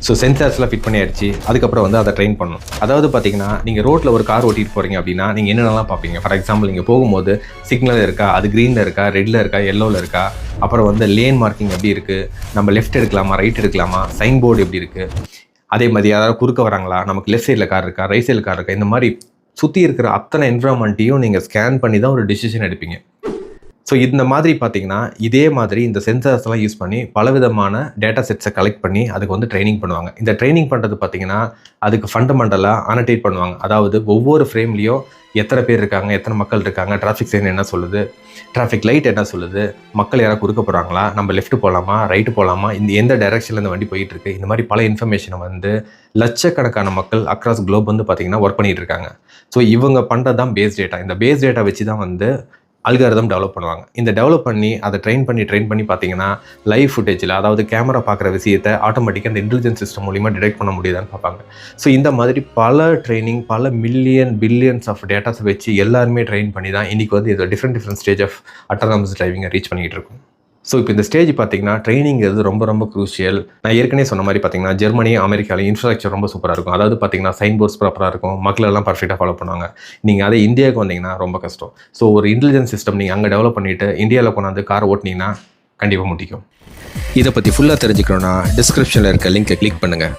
So சென்சார்ஸ்லாம் fit பண்ணியாச்சு. அதுக்கப்புறம் வந்து அதை ட்ரெயின் பண்ணணும். அதாவது பார்த்தீங்கன்னா நீங்கள் ரோட்டில் ஒரு கார் ஓட்டிட்டு போகிறீங்க அப்படின்னா நீங்கள் என்னென்னலாம் பார்ப்பீங்க. ஃபார் எக்ஸாம்பிள் நீங்கள் போகும்போது சிக்னல் இருக்கா, அது க்ரீனில் இருக்கா, ரெட்டில் இருக்கா, எல்லோவில் இருக்கா, அப்புறம் வந்து லேன் மார்க்கிங் எப்படி இருக்குது, நம்ம லெஃப்ட் எடுக்கலாமா, ரைட் எடுக்கலாமா, சைன் போர்டு எப்படி இருக்குது, அதே மாதிரி யாராவது குறுக்க வராங்களா, நமக்கு லெஃப்ட் சைடில் கார் இருக்கா, ரைட் சைடில் கார் இருக்கா, இந்த மாதிரி சுற்றி இருக்கிற அத்தனை என்விரான்மெண்ட்டையும் நீங்கள் ஸ்கேன் பண்ணி தான் ஒரு டிசிஷன் எடுப்பீங்க. ஸோ இந்த மாதிரி பார்த்தீங்கன்னா இதே மாதிரி இந்த சென்சார்ஸ்லாம் யூஸ் பண்ணி பலவிதமான டேட்டா செட்ஸை கலெக்ட் பண்ணி அதுக்கு வந்து ட்ரைனிங் பண்ணுவாங்க. இந்த ட்ரைனிங் பண்ணுறது பார்த்தீங்கன்னா அதுக்கு ஃபண்டமெண்டலாக அனடேட் பண்ணுவாங்க. அதாவது ஒவ்வொரு ஃப்ரேம்லேயும் எத்தனை பேர் இருக்காங்க, எத்தனை மக்கள் இருக்காங்க, டிராஃபிக் சைன் என்ன சொல்லுது, டிராஃபிக் லைட் என்ன சொல்லுது, மக்கள் யாராவது குறுக்க போகிறாங்களா, நம்ம லெஃப்ட் போகலாமா, ரைட்டு போகலாமா, இந்த எந்த டைரக்ஷனில் இந்த வண்டி போயிட்டு இருக்கு, இந்த மாதிரி பல இன்ஃபர்மேஷனை வந்து லட்சக்கணக்கான மக்கள் அக்ராஸ் குளோப் வந்து பார்த்தீங்கன்னா ஒர்க் பண்ணிட்டு இருக்காங்க. ஸோ இவங்க பண்ணுறது தான் பேஸ் டேட்டா. இந்த பேஸ் டேட்டா வச்சு தான் வந்து அல்காரிதம் டெவலப் பண்ணுவாங்க. இந்த டெவலப் பண்ணி அதை ட்ரெயின் பண்ணி பார்த்தீங்கன்னா லைவ் ஃபுட்டேஜில், அதாவது கேமரா பார்க்குற விஷயத்தை ஆட்டோமேட்டிக்காக அந்த இன்டெலிஜென்ஸ் சிஸ்டம் மூலிமா டிடெக்ட் பண்ண முடியுதான்னு பார்ப்பாங்க. ஸோ இந்த மாதிரி பல ட்ரைனிங், பல பில்லியன்ஸ் ஆஃப் டேட்டாஸை வச்சு எல்லாருமே ட்ரெயின் பண்ணி தான் இன்றைக்கி வந்து இது டிஃப்ரெண்ட் ஸ்டேஜ் ஆஃப் அட்டானமஸ் டிரைவிங்கை ரீச் பண்ணிக்கிட்டு இருக்கும். ஸோ இப்போ இந்த ஸ்டேஜ் பார்த்தீங்கன்னா ட்ரைனிங்கிறது ரொம்ப க்ரூஷியல். நான் ஏற்கனவே சொன்ன மாதிரி பார்த்தீங்கன்னா ஜெர்மனி, அமெரிக்காவில் இன்ஃப்ராஸ்ட்ரக்சர் ரொம்ப சூப்பராக இருக்கும். அதாவது பார்த்தீங்கன்னா சைன் போர்ட்ஸ் ப்ராப்பராக இருக்கும், மக்கள் எல்லாம் பர்ஃபெக்டாக ஃபாலோ பண்ணுவாங்க. நீங்கள் அதே இந்தியாவுக்கு வந்தீங்கன்னா ரொம்ப கஷ்டம். ஸோ ஒரு இன்டெலிஜென்ஸ் சிஸ்டம் நீங்கள் அங்கே டெவலப் பண்ணிவிட்டு இந்தியாவில் கொண்டாந்து கார் ஓட்டினீங்கன்னா கண்டிப்பாக முடிக்கும். இதை பற்றி ஃபுல்லாக தெரிஞ்சுக்கணுன்னா டிஸ்கிரிப்ஷனில் இருக்க லிங்கை கிளிக் பண்ணுங்கள்.